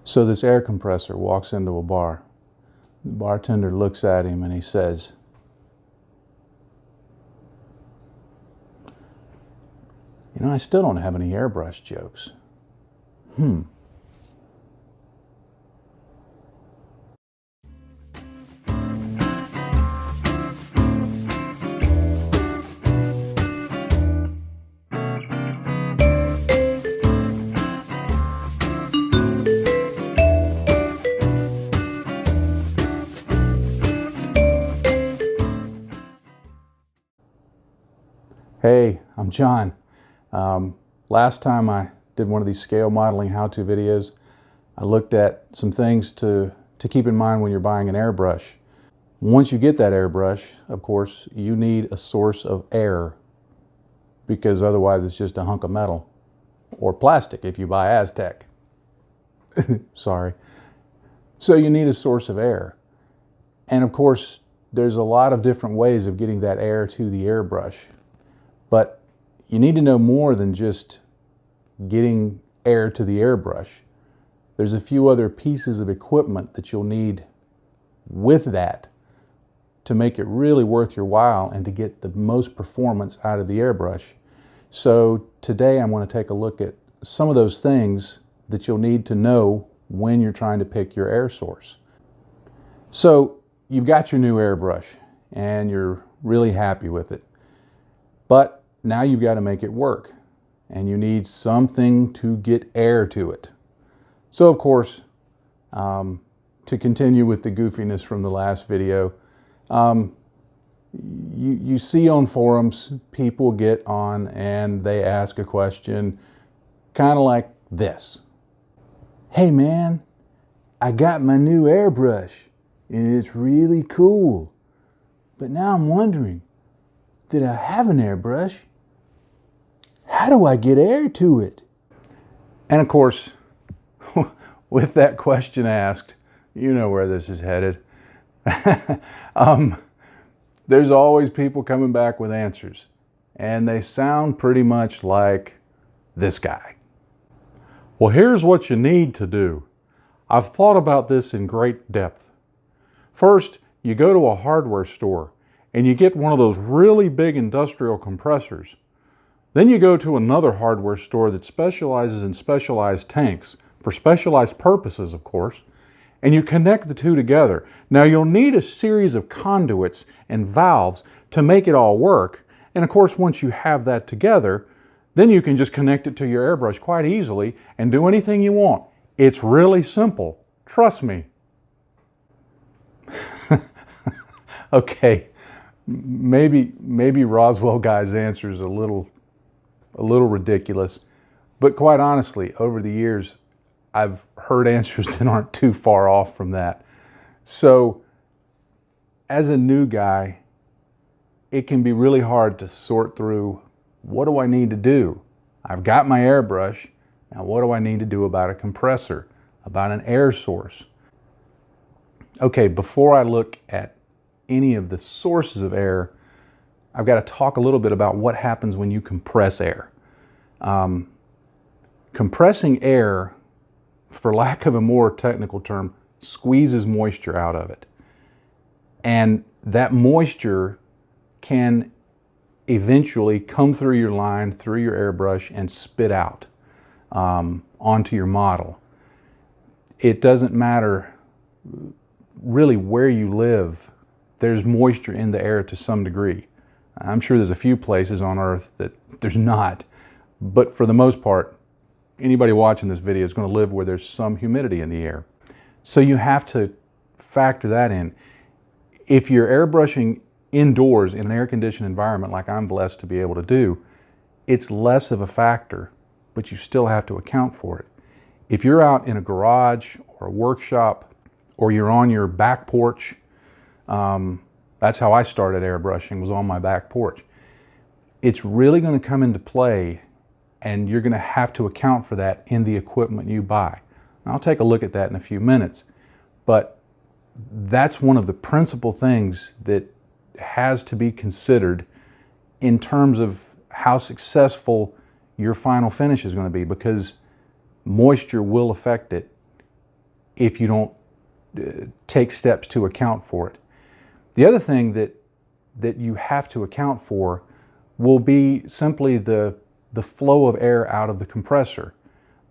So this air compressor walks into a bar. The bartender looks at him and he says, "You know, I still don't have any airbrush jokes." Hey, I'm John. Last time I did one of these scale modeling how-to videos, I looked at some things to keep in mind when you're buying an airbrush. Once you get that airbrush, of course, you need a source of air, because otherwise it's just a hunk of metal or plastic if you buy Aztec. Sorry. So you need a source of air. And of course, there's a lot of different ways of getting that air to the airbrush. But you need to know more than just getting air to the airbrush. There's a few other pieces of equipment that you'll need with that to make it really worth your while and to get the most performance out of the airbrush. So today I'm going to take a look at some of those things that you'll need to know when you're trying to pick your air source. So you've got your new airbrush and you're really happy with it. But now you've got to make it work, and you need something to get air to it. So of course, to continue with the goofiness from the last video, you see on forums, people get on and they ask a question kind of like this. "Hey man, I got my new airbrush and it's really cool, but now I'm wondering, did I have an airbrush? How do I get air to it?" And of course, with that question asked, you know where this is headed. There's always people coming back with answers, and they sound pretty much like this guy. "Well, here's what you need to do. I've thought about this in great depth. First, you go to a hardware store and you get one of those really big industrial compressors. Then you go to another hardware store that specializes in specialized tanks, for specialized purposes, of course, and you connect the two together. Now you'll need a series of conduits and valves to make it all work. And of course, once you have that together, then you can just connect it to your airbrush quite easily and do anything you want. It's really simple. Trust me." Okay, maybe Roswell Guy's answer is a little ridiculous, but quite honestly, over the years, I've heard answers that aren't too far off from that. So, as a new guy, it can be really hard to sort through, what do I need to do? I've got my airbrush, now what do I need to do about a compressor, about an air source? Okay, before I look at any of the sources of air, I've got to talk a little bit about what happens when you compress air. Compressing air, for lack of a more technical term, squeezes moisture out of it. And that moisture can eventually come through your line, through your airbrush, and spit out onto your model. It doesn't matter really where you live, there's moisture in the air to some degree. I'm sure there's a few places on Earth that there's not, but for the most part, anybody watching this video is going to live where there's some humidity in the air. So you have to factor that in. If you're airbrushing indoors in an air-conditioned environment like I'm blessed to be able to do, it's less of a factor, but you still have to account for it. If you're out in a garage or a workshop, or you're on your back porch, that's how I started airbrushing, was on my back porch. It's really going to come into play, and you're going to have to account for that in the equipment you buy. And I'll take a look at that in a few minutes, but that's one of the principal things that has to be considered in terms of how successful your final finish is going to be, because moisture will affect it if you don't take steps to account for it. The other thing that you have to account for will be simply the flow of air out of the compressor.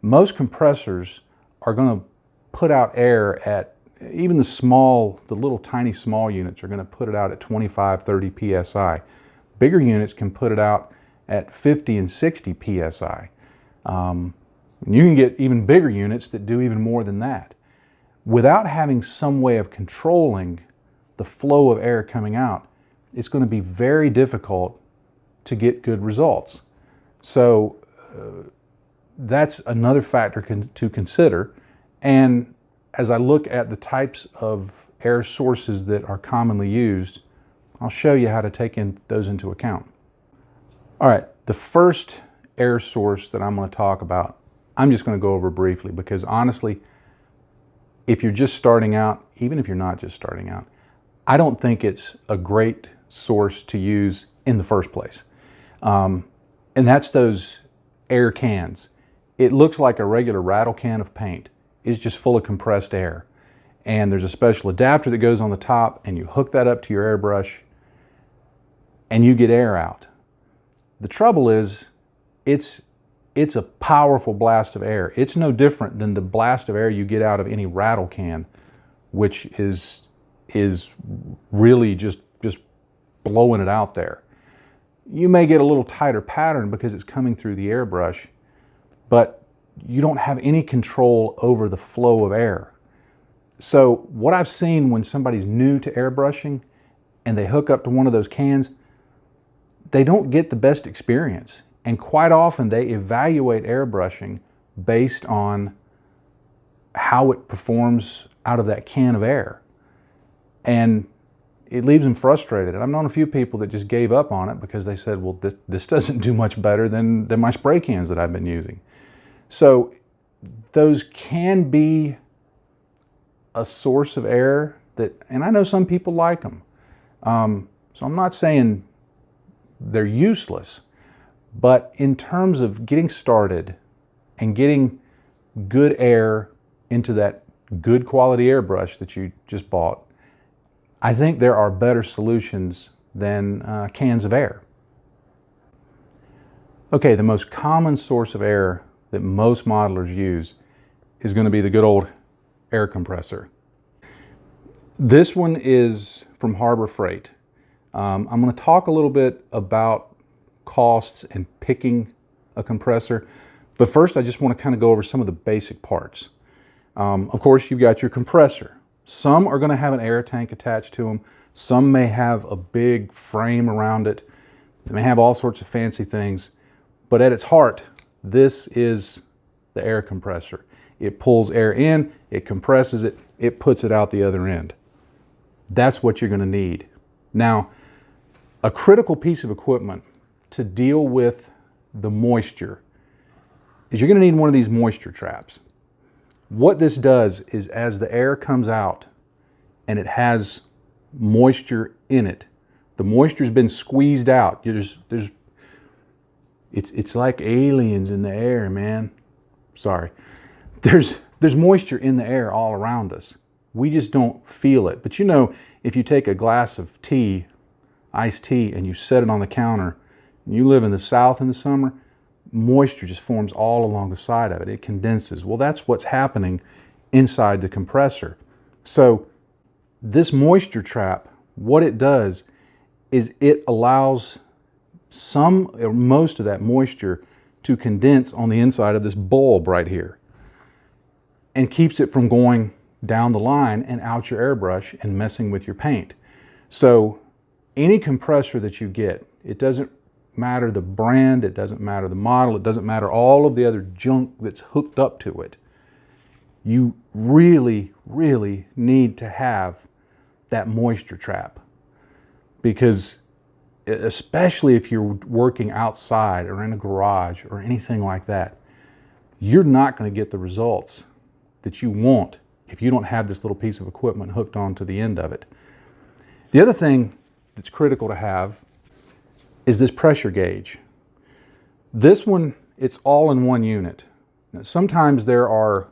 Most compressors are going to put out air at, even the little tiny small units are going to put it out at 25, 30 psi. Bigger units can put it out at 50 and 60 psi. You can get even bigger units that do even more than that. Without having some way of controlling the flow of air coming out, it's going to be very difficult to get good results. So that's another factor to consider. And as I look at the types of air sources that are commonly used, I'll show you how to take those into account. All right, the first air source that I'm going to talk about, I'm just going to go over briefly because honestly, if you're just starting out, even if you're not just starting out, I don't think it's a great source to use in the first place. And that's those air cans. It looks like a regular rattle can of paint. It's just full of compressed air. And there's a special adapter that goes on the top and you hook that up to your airbrush and you get air out. The trouble is, it's a powerful blast of air. It's no different than the blast of air you get out of any rattle can, which is really just blowing it out there. You may get a little tighter pattern because it's coming through the airbrush, but you don't have any control over the flow of air. So what I've seen when somebody's new to airbrushing and they hook up to one of those cans, they don't get the best experience. And quite often they evaluate airbrushing based on how it performs out of that can of air. And it leaves them frustrated. And I've known a few people that just gave up on it because they said, well, this doesn't do much better than my spray cans that I've been using. So those can be a source of air and I know some people like them. So I'm not saying they're useless, but in terms of getting started and getting good air into that good quality airbrush that you just bought, I think there are better solutions than cans of air. Okay, the most common source of air that most modelers use is going to be the good old air compressor. This one is from Harbor Freight. I'm going to talk a little bit about costs and picking a compressor, but first I just want to kind of go over some of the basic parts. Of course, you've got your compressor. Some are going to have an air tank attached to them. Some may have a big frame around it. They may have all sorts of fancy things, but at its heart, this is the air compressor. It pulls air in, it compresses it, it puts it out the other end. That's what you're going to need. Now, a critical piece of equipment to deal with the moisture is you're going to need one of these moisture traps. What this does is as the air comes out and it has moisture in it, the moisture's been squeezed out. It's like aliens in the air, man. Sorry. There's moisture in the air all around us. We just don't feel it. But you know, if you take a glass of tea, iced tea, and you set it on the counter, and you live in the South in the summer, moisture just forms all along the side of it. It condenses. Well, that's what's happening inside the compressor. So this moisture trap, what it does is it allows some or most of that moisture to condense on the inside of this bulb right here and keeps it from going down the line and out your airbrush and messing with your paint. So any compressor that you get, it doesn't matter the brand, it doesn't matter the model, it doesn't matter all of the other junk that's hooked up to it. You really, really need to have that moisture trap, because especially if you're working outside or in a garage or anything like that, you're not going to get the results that you want if you don't have this little piece of equipment hooked onto the end of it. The other thing that's critical to have is this pressure gauge. This one, it's all in one unit. Now, sometimes there are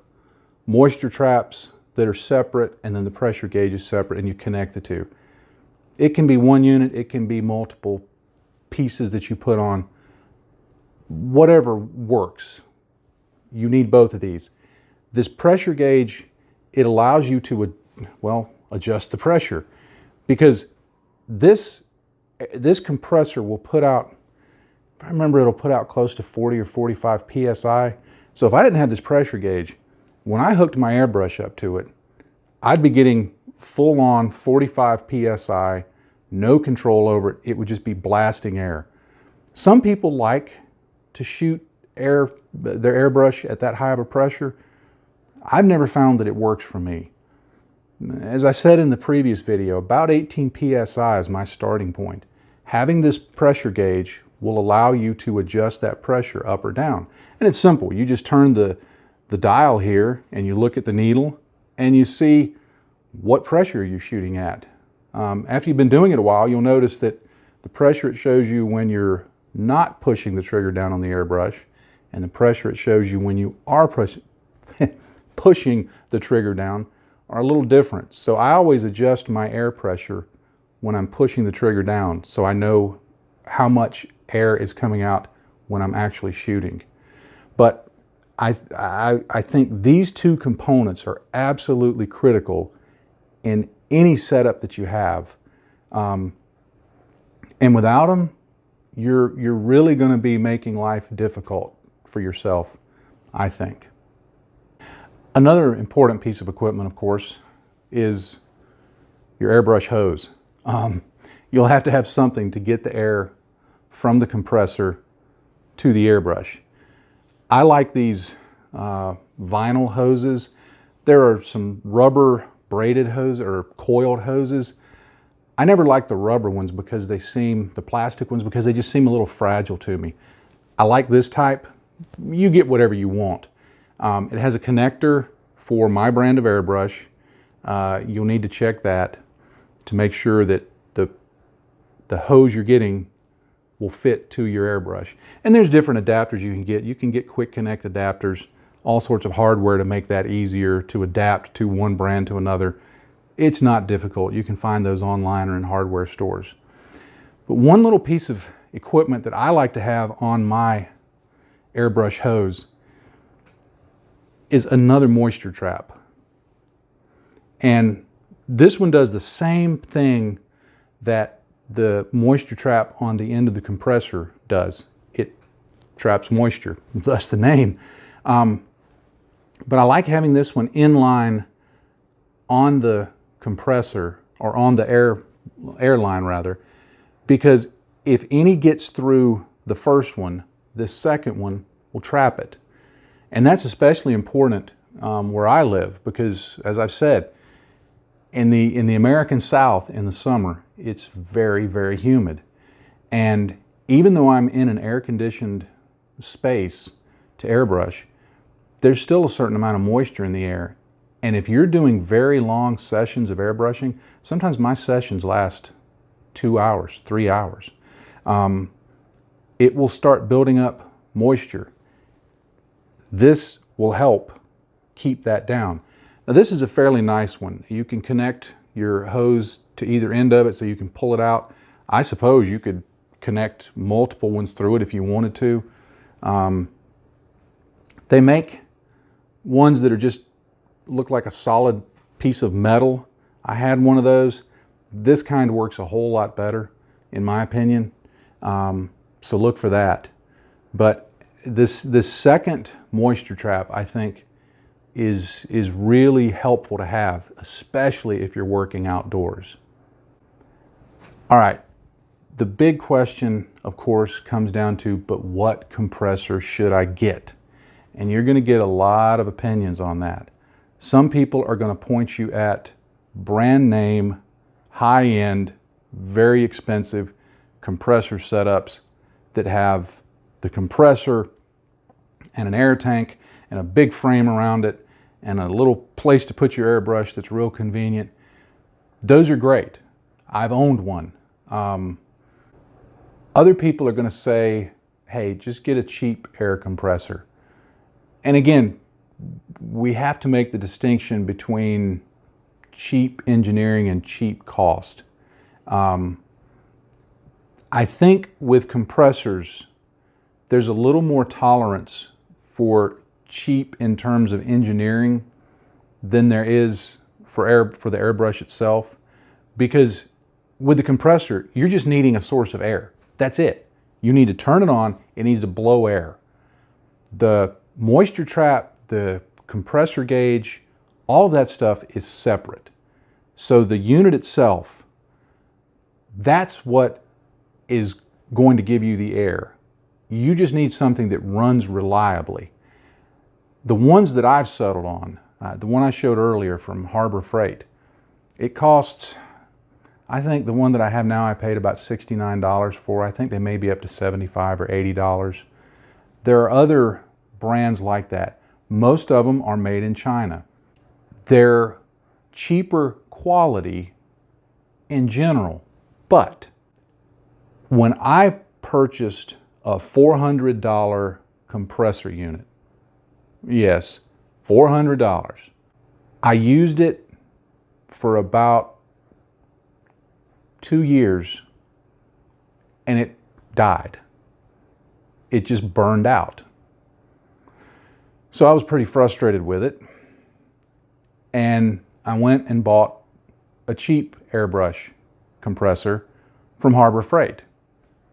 moisture traps that are separate, and then the pressure gauge is separate, and you connect the two. It can be one unit, it can be multiple pieces that you put on. Whatever works. You need both of these. This pressure gauge, it allows you to, well, adjust the pressure, because this compressor will put out, if I remember, it'll put out close to 40 or 45 PSI. So if I didn't have this pressure gauge, when I hooked my airbrush up to it, I'd be getting full on 45 PSI, no control over it. It would just be blasting air. Some people like to shoot their airbrush at that high of a pressure. I've never found that it works for me. As I said in the previous video, about 18 PSI is my starting point. Having this pressure gauge will allow you to adjust that pressure up or down. And it's simple. You just turn the dial here and you look at the needle and you see what pressure you're shooting at. After you've been doing it a while, you'll notice that the pressure it shows you when you're not pushing the trigger down on the airbrush, and the pressure it shows you when you are pushing the trigger down are a little different. So I always adjust my air pressure when I'm pushing the trigger down, so I know how much air is coming out when I'm actually shooting. But I think these two components are absolutely critical in any setup that you have. And without them, you're really going to be making life difficult for yourself, I think. Another important piece of equipment, of course, is your airbrush hose. You'll have to have something to get the air from the compressor to the airbrush. I like these vinyl hoses. There are some rubber braided hoses or coiled hoses. I never liked the rubber ones because the plastic ones, because they just seem a little fragile to me. I like this type. You get whatever you want. It has a connector for my brand of airbrush. You'll need to check that to make sure that the hose you're getting will fit to your airbrush. And there's different adapters you can get. You can get quick connect adapters, all sorts of hardware to make that easier to adapt to one brand to another. It's not difficult. You can find those online or in hardware stores. But one little piece of equipment that I like to have on my airbrush hose is another moisture trap. And this one does the same thing that the moisture trap on the end of the compressor does. It traps moisture, thus the name. But I like having this one in line on the compressor, or on the air line rather, because if any gets through the first one, this second one will trap it. And that's especially important where I live, because as I've said, in the American South in the summer, it's very, very humid. And even though I'm in an air-conditioned space to airbrush, there's still a certain amount of moisture in the air. And if you're doing very long sessions of airbrushing, sometimes my sessions last 2 hours, 3 hours. It will start building up moisture. This will help keep that down. Now this is a fairly nice one. You can connect your hose to either end of it so you can pull it out. I suppose you could connect multiple ones through it if you wanted to. They make ones that are just look like a solid piece of metal. I had one of those. This kind works a whole lot better, in my opinion. So look for that. But this second moisture trap, I think, is really helpful to have, especially if you're working outdoors. All right, the big question, of course, comes down to, but what compressor should I get? And you're going to get a lot of opinions on that. Some people are going to point you at brand name, high-end, very expensive compressor setups that have the compressor and an air tank and a big frame around it and a little place to put your airbrush that's real convenient. Those are great. I've owned one. Other people are going to say, hey, just get a cheap air compressor. And again, we have to make the distinction between cheap engineering and cheap cost. I think with compressors, there's a little more tolerance for cheap in terms of engineering than there is for the airbrush itself, because with the compressor, you're just needing a source of air. That's it. You need to turn it on, it needs to blow air. The moisture trap, the compressor gauge, all of that stuff is separate. So the unit itself, that's what is going to give you the air. You just need something that runs reliably. The ones that I've settled on, the one I showed earlier from Harbor Freight, it costs, I think the one that I have now I paid about $69 for. I think they may be up to $75 or $80. There are other brands like that. Most of them are made in China. They're cheaper quality in general, but when I purchased a $400 compressor unit, yes, $400, I used it for about 2 years and it died. It just burned out. So I was pretty frustrated with it, and I went and bought a cheap airbrush compressor from Harbor Freight,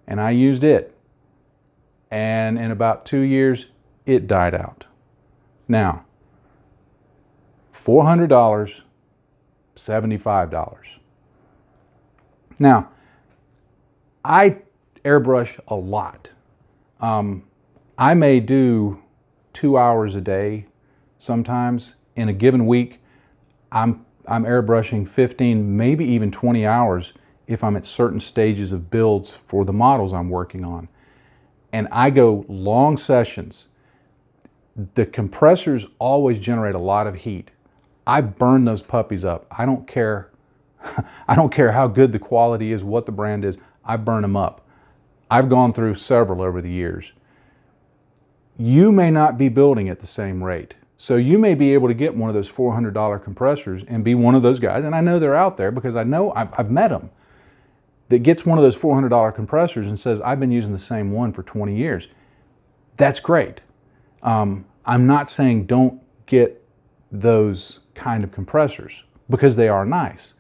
and I used it, and in about 2 years it died out. Now, $400, $75. Now, I airbrush a lot. I may do 2 hours a day sometimes. In a given week, I'm airbrushing 15, maybe even 20 hours if I'm at certain stages of builds for the models I'm working on. And I go long sessions. The compressors always generate a lot of heat. I burn those puppies up. I don't care. I don't care how good the quality is, what the brand is. I burn them up. I've gone through several over the years. You may not be building at the same rate. So you may be able to get one of those $400 compressors and be one of those guys, and I know they're out there because I know I've met them, that gets one of those $400 compressors and says, I've been using the same one for 20 years. That's great. I'm not saying don't get those kind of compressors, because they are nice.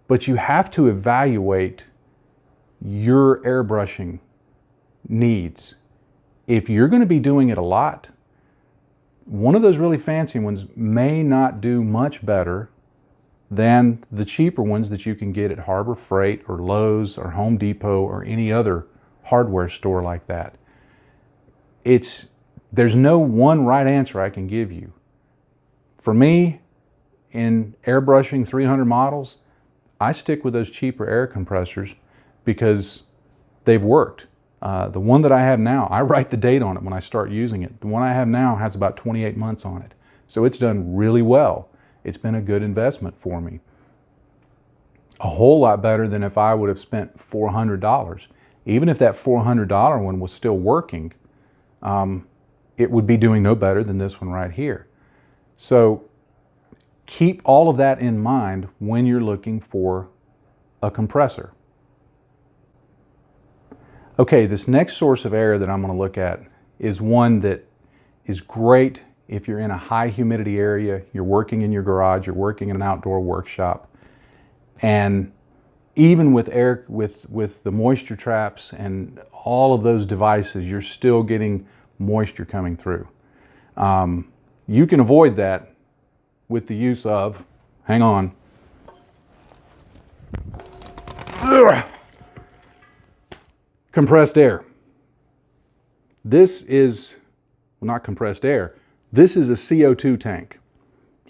But you have to evaluate your airbrushing needs. If you're going to be doing it a lot, one of those really fancy ones may not do much better than the cheaper ones that you can get at Harbor Freight or Lowe's or Home Depot or any other hardware store like that. There's no one right answer I can give you. For me, in airbrushing 300 models, I stick with those cheaper air compressors because they've worked. The one that I have now, I write the date on it when I start using it. The one I have now has about 28 months on it. So it's done really well. It's been a good investment for me. A whole lot better than if I would have spent $400. Even if that $400 one was still working, it would be doing no better than this one right here. So keep all of that in mind when you're looking for a compressor. Okay, this next source of air that I'm going to look at is one that is great if you're in a high humidity area, you're working in your garage, you're working in an outdoor workshop, and even with air, with the moisture traps and all of those devices, you're still getting moisture coming through. You can avoid that with the use of, hang on, compressed air. This is, well, not compressed air, this is a CO2 tank.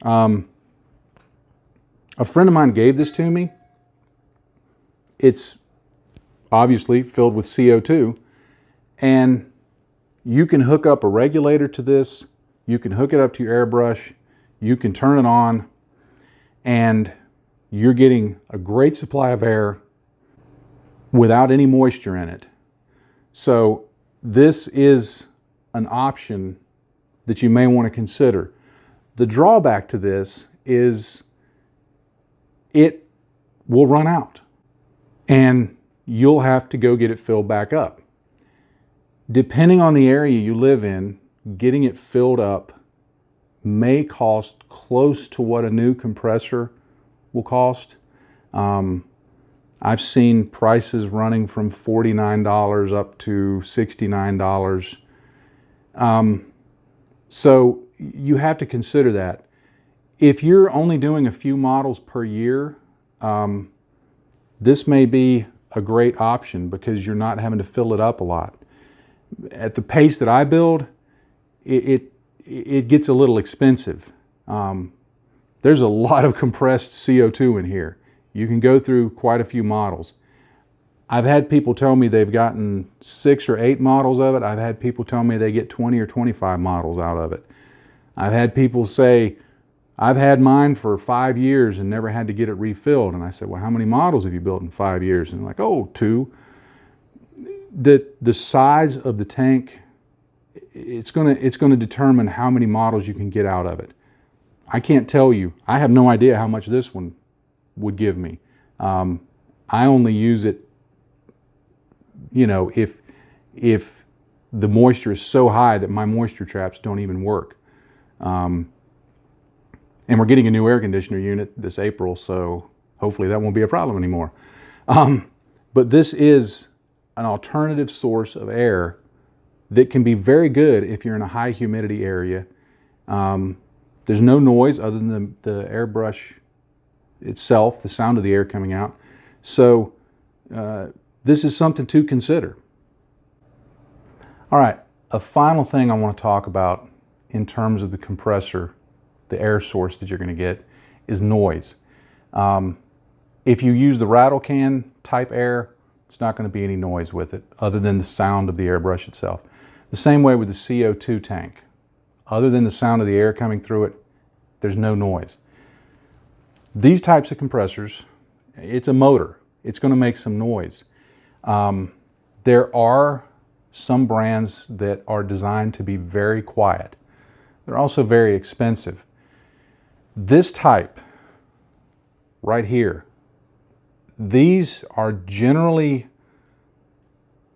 A friend of mine gave this to me. It's obviously filled with CO2, and you can hook up a regulator to this, you can hook it up to your airbrush, you can turn it on, and you're getting a great supply of air without any moisture in it. So this is an option that you may want to consider. The drawback to this is it will run out and you'll have to go get it filled back up. Depending on the area you live in, getting it filled up may cost close to what a new compressor will cost. I've seen prices running from $49 up to $69. So you have to consider that. If you're only doing a few models per year, this may be a great option because you're not having to fill it up a lot. At the pace that I build, it gets a little expensive. There's a lot of compressed CO2 in here. You can go through quite a few models. I've had people tell me they've gotten 6 or 8 models of it. I've had people tell me they get 20 or 25 models out of it. I've had people say, I've had mine for 5 years and never had to get it refilled. And I said, well, how many models have you built in 5 years? And they're like, oh, 2. The size of the tank, it's going to determine how many models you can get out of it. I can't tell you. I have no idea how much this one would give me. I only use it, you know, if the moisture is so high that my moisture traps don't even work. And we're getting a new air conditioner unit this April, so hopefully that won't be a problem anymore. But this is an alternative source of air that can be very good if you're in a high humidity area. There's no noise other than the airbrush itself, the sound of the air coming out. So this is something to consider. All right, a final thing I want to talk about in terms of the compressor, the air source that you're going to get, is noise. If you use the rattle can type air, it's not going to be any noise with it other than the sound of the airbrush itself. The same way with the CO2 tank. Other than the sound of the air coming through it, there's no noise. These types of compressors, it's a motor. It's going to make some noise. There are some brands that are designed to be very quiet. They're also very expensive. This type right here, these are generally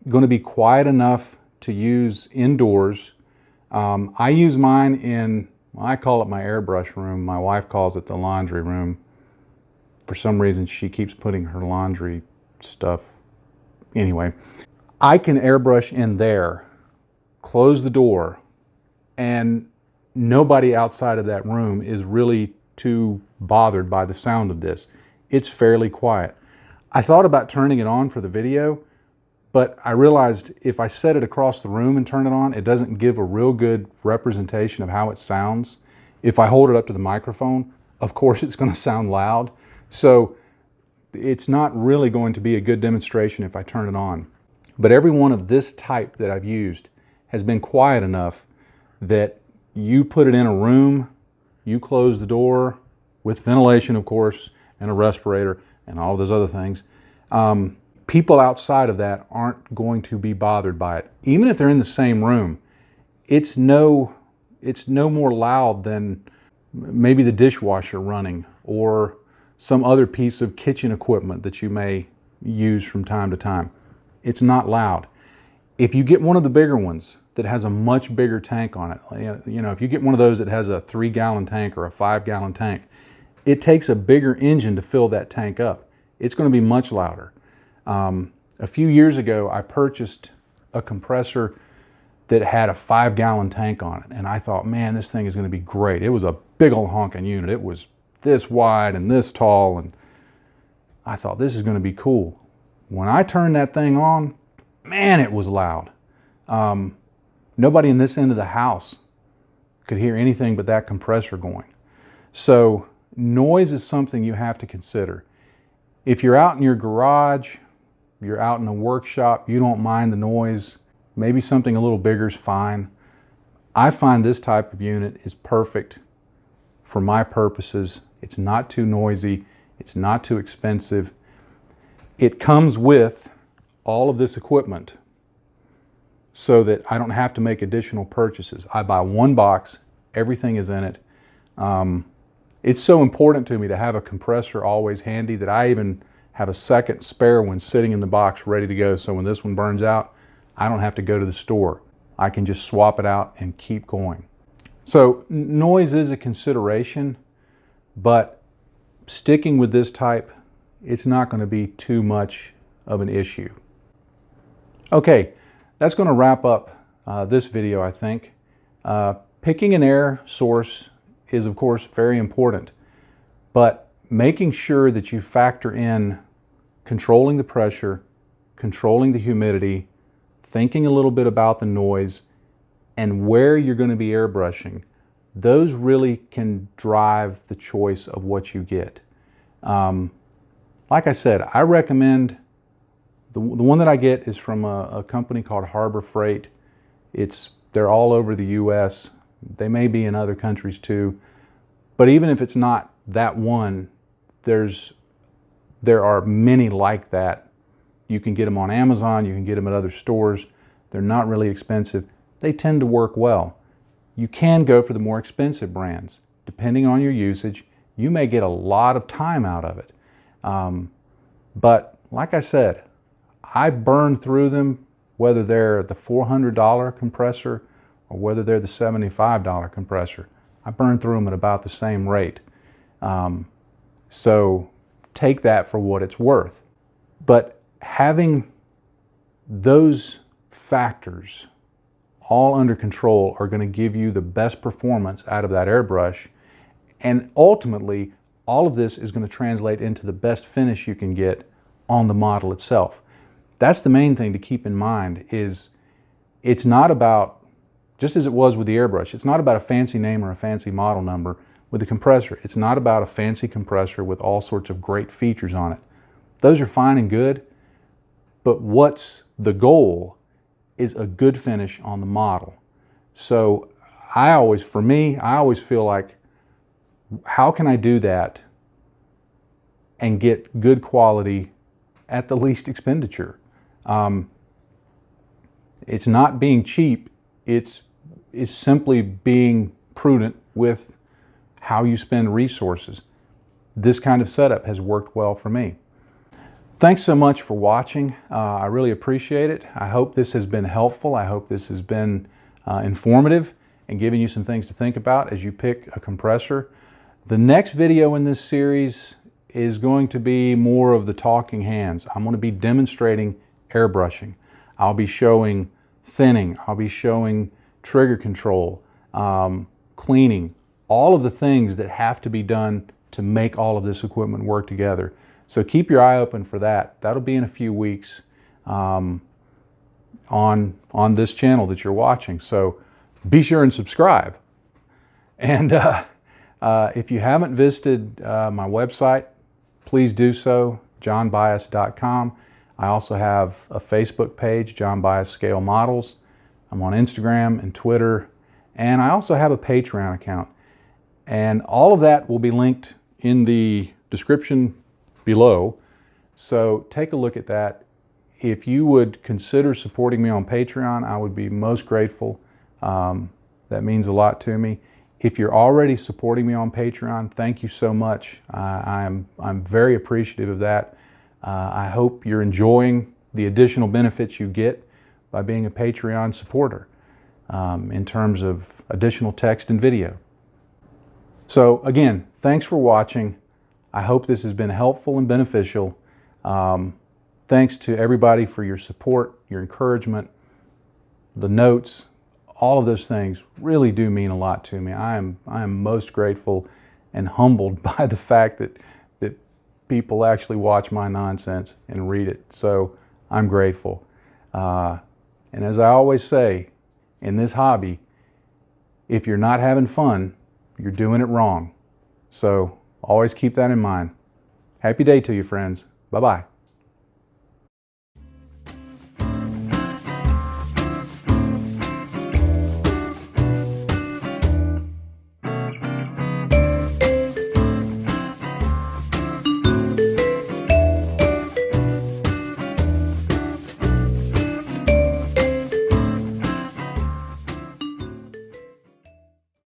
going to be quiet enough to use indoors. I use mine in, well, I call it my airbrush room. My wife calls it the laundry room. For some reason, she keeps putting her laundry stuff. Anyway, I can airbrush in there, close the door, and nobody outside of that room is really too bothered by the sound of this. It's fairly quiet. I thought about turning it on for the video, but I realized if I set it across the room and turn it on, it doesn't give a real good representation of how it sounds. If I hold it up to the microphone, of course it's going to sound loud. So it's not really going to be a good demonstration if I turn it on. But every one of this type that I've used has been quiet enough that you put it in a room, you close the door with ventilation, of course, and a respirator and all those other things. People outside of that aren't going to be bothered by it. Even if they're in the same room, it's no more loud than maybe the dishwasher running or some other piece of kitchen equipment that you may use from time to time. It's not loud. If you get one of the bigger ones that has a much bigger tank on it, you know, if you get one of those that has a 3-gallon tank or a 5-gallon tank, it takes a bigger engine to fill that tank up. It's going to be much louder. A few years ago, I purchased a compressor that had a 5-gallon tank on it, and I thought, man, this thing is going to be great. It was a big old honking unit. It was this wide and this tall, and I thought, this is going to be cool. When I turned that thing on, man, it was loud. Nobody in this end of the house could hear anything but that compressor going. So noise is something you have to consider. If you're out in your garage, you're out in a workshop, you don't mind the noise, maybe something a little bigger is fine. I find this type of unit is perfect for my purposes. It's not too noisy, it's not too expensive. It comes with all of this equipment. so that I don't have to make additional purchases. I buy one box, everything is in it. It's so important to me to have a compressor always handy that I even have a second spare one sitting in the box ready to go, so when this one burns out, I don't have to go to the store. I can just swap it out and keep going. So noise is a consideration, but sticking with this type, it's not going to be too much of an issue. Okay, that's going to wrap up this video, I think. Picking an air source is, of course, very important, but making sure that you factor in controlling the pressure, controlling the humidity, thinking a little bit about the noise, and where you're going to be airbrushing, those really can drive the choice of what you get. Like I said, I recommend the one that I get is from a company called Harbor Freight. They're all over the US. They may be in other countries too. But even if it's not that one, there are many like that. You can get them on Amazon, you can get them at other stores. They're not really expensive. They tend to work well. You can go for the more expensive brands. Depending on your usage, you may get a lot of time out of it. But like I said, I burn through them, whether they're the $400 compressor or whether they're the $75 compressor. I burn through them at about the same rate. So take that for what it's worth. But having those factors all under control are going to give you the best performance out of that airbrush. And ultimately, all of this is going to translate into the best finish you can get on the model itself. That's the main thing to keep in mind, is it's not about, just as it was with the airbrush, it's not about a fancy name or a fancy model number. With the compressor, it's not about a fancy compressor with all sorts of great features on it. Those are fine and good, but what's the goal is a good finish on the model. So I always feel like, how can I do that and get good quality at the least expenditure? It's not being cheap, it's simply being prudent with how you spend resources. This kind of setup has worked well for me. Thanks so much for watching. I really appreciate it. I hope this has been helpful. I hope this has been informative and giving you some things to think about as you pick a compressor. The next video in this series is going to be more of the talking hands. I'm going to be demonstrating airbrushing. I'll be showing thinning. I'll be showing trigger control, cleaning, all of the things that have to be done to make all of this equipment work together. So keep your eye open for that. That'll be in a few weeks on this channel that you're watching. So be sure and subscribe. And if you haven't visited my website, please do so, johnbias.com. I also have a Facebook page, John Bias Scale Models. I'm on Instagram and Twitter, and I also have a Patreon account. And all of that will be linked in the description below. So take a look at that. If you would consider supporting me on Patreon, I would be most grateful. That means a lot to me. If you're already supporting me on Patreon, thank you so much. I'm very appreciative of that. I hope you're enjoying the additional benefits you get by being a Patreon supporter in terms of additional text and video. So again, thanks for watching. I hope this has been helpful and beneficial. Thanks to everybody for your support, your encouragement, the notes. All of those things really do mean a lot to me. I am most grateful and humbled by the fact that people actually watch my nonsense and read it. So I'm grateful. And as I always say, in this hobby, if you're not having fun, you're doing it wrong. So always keep that in mind. Happy day to you, friends. Bye-bye.